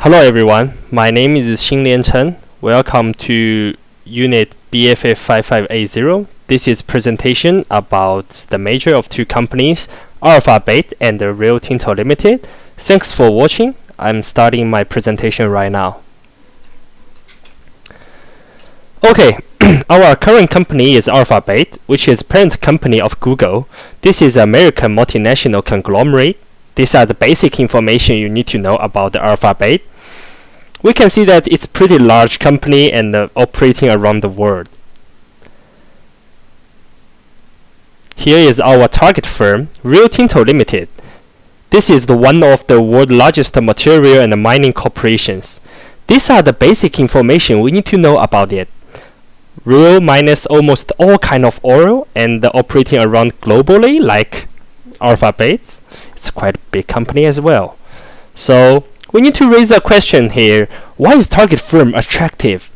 Hello everyone, my name is Xinglian Chen. Welcome to Unit BFF 5580. This is presentation about the merger of two companies, Alphabet and Rio Tinto Limited. Thanks for watching. I'm starting my presentation right now. Okay, our current company is Alphabet, which is parent company of Google. This is an American multinational conglomerate. These are the basic information you need to know about the Alphabet. We can see that it's a pretty large company and operating around the world. Here is our target firm, Rio Tinto Limited. This is one of the world's largest material and mining corporations. These are the basic information we need to know about it. Rio mines almost all kind of oil and operating around globally like Alphabet. It's quite a big company as well. So we need to raise a question here. Why is target firm attractive?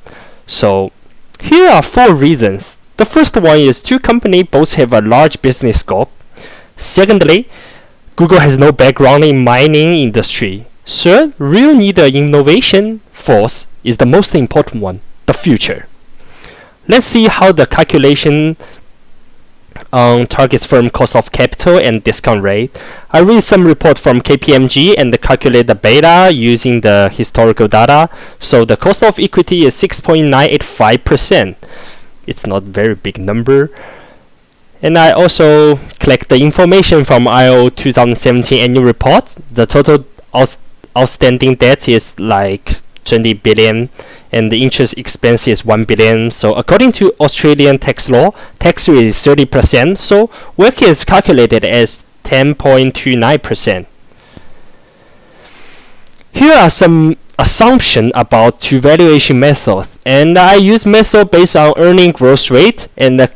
So here are 4 reasons. The first one is two companies both have a large business scope. Secondly, Google has no background in mining industry. Third, Rio need an innovation. Fourth is the most important one, the future. Let's see how the calculation targets firm cost of capital and discount rate. I read some report from KPMG and calculate the beta using the historical data. So the cost of equity is 6.985%. It's not very big number. And I also collect the information from IO 2017 annual report. The total outstanding debt is like 20 billion and the interest expense is 1 billion. So according to Australian tax law, tax rate is 30%. So WACC is calculated as 10.29%. Here are some assumptions about two valuation methods, and I use method based on earning growth rate and the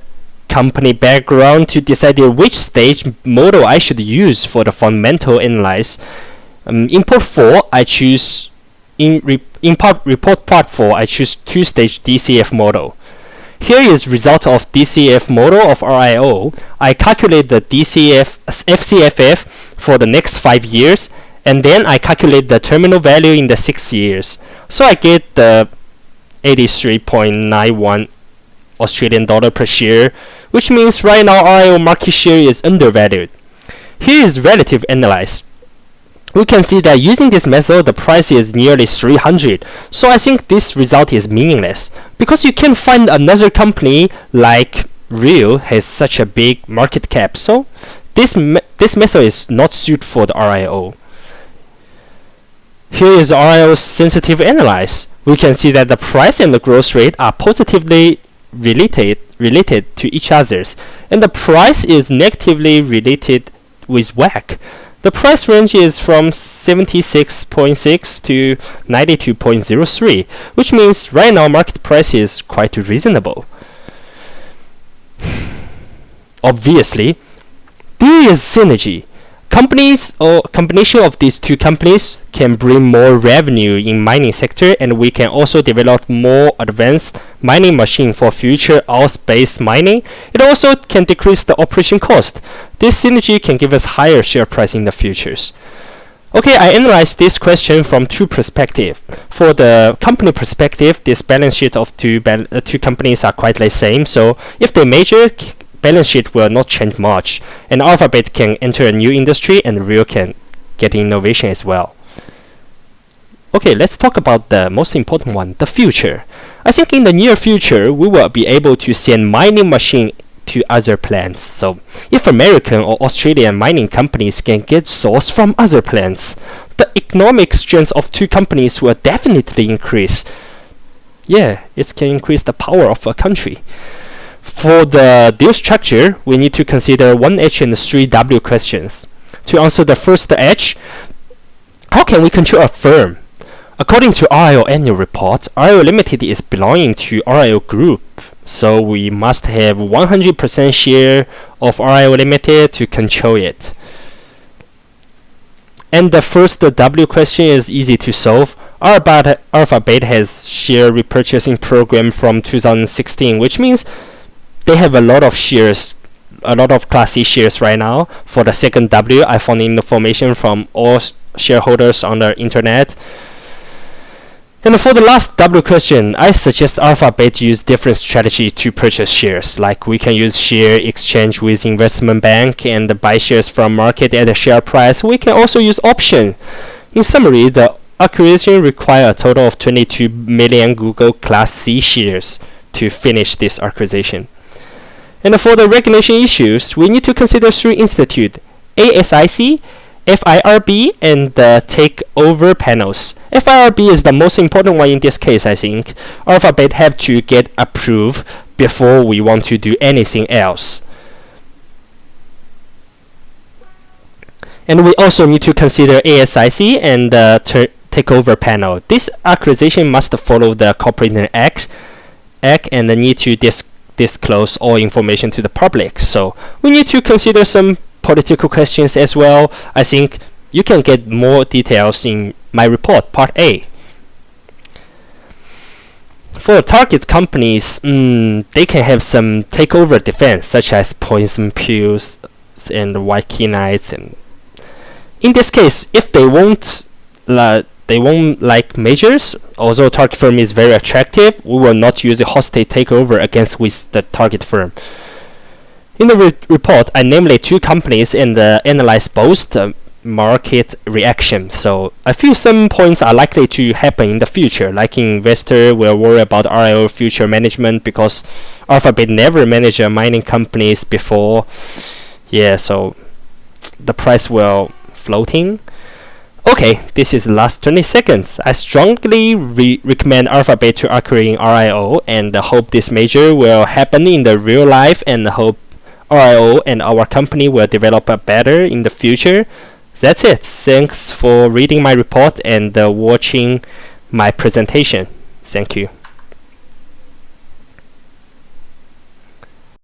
company background to decide which stage model I should use for the fundamental analysis. In part 4, I choose report part 4, I choose two-stage DCF model. Here is result of DCF model of RIO. I calculate the FCFF for the next 5 years, and then I calculate the terminal value in the 6 years. So I get the 83.91 Australian dollar per share, which means right now RIO market share is undervalued. Here is relative analysis. We can see that using this method, the price is nearly 300. So I think this result is meaningless because you can find another company like Rio has such a big market cap. So this method is not suited for the RIO. Here is RIO's sensitive analysis. We can see that the price and the growth rate are positively related to each other, and the price is negatively related with WACC. The price range is from 76.6 to 92.03, which means right now market price is quite reasonable. Obviously, there is synergy. Companies or combination of these two companies can bring more revenue in mining sector, and we can also develop more advanced mining machine for future oil-based mining. It also can decrease the operation cost. This synergy can give us higher share price in the futures. Okay, I analyzed this question from two perspectives. For the company perspective, this balance sheet of two companies are quite the same. So if they merge, balance sheet will not change much, and Alphabet can enter a new industry and Rio can get innovation as well. Okay, let's talk about the most important one, the future. I think in the near future, we will be able to send mining machine to other plants. So if American or Australian mining companies can get source from other plants, the economic strength of two companies will definitely increase. Yeah, it can increase the power of a country. For the deal structure, we need to consider 1H and 3W questions. To answer the first H, how can we control a firm? According to RIO annual report, RIO Limited is belonging to RIO Group, so we must have 100% share of RIO Limited to control it. And the first W question is easy to solve. Alphabet has share repurchasing program from 2016, which means they have a lot of shares, a lot of Class C shares right now. For the second W, I found information from all shareholders on the internet. And for the last W question, I suggest Alphabet use different strategy to purchase shares. Like we can use share exchange with investment bank and buy shares from market at a share price. We can also use option. In summary, the acquisition require a total of 22 million Google Class C shares to finish this acquisition. And for the regulation issues, we need to consider three institutes: ASIC, FIRB, and the takeover panels. FIRB is the most important one in this case, I think. Alphabet have to get approved before we want to do anything else. And we also need to consider ASIC and the takeover panel. This acquisition must follow the Corporation Act and need to disclose all information to the public. So we need to consider some political questions as well. I think you can get more details in my report, part A. For target companies, they can have some takeover defense, such as poison pills and white key nights. And in this case, if they won't like measures, although target firm is very attractive, we will not use a hostile takeover against with the target firm. In the report, I named 2 companies and analyze both the market reaction. So I feel some points are likely to happen in the future, like investor will worry about RIO future management because Alphabet never managed mining companies before. Yeah, so the price will floating. Okay, this is the last 20 seconds. I strongly recommend Alphabet to acquiring RIO and hope this measure will happen in the real life, and hope RIO and our company will develop better in the future. That's it. Thanks for reading my report and watching my presentation. Thank you.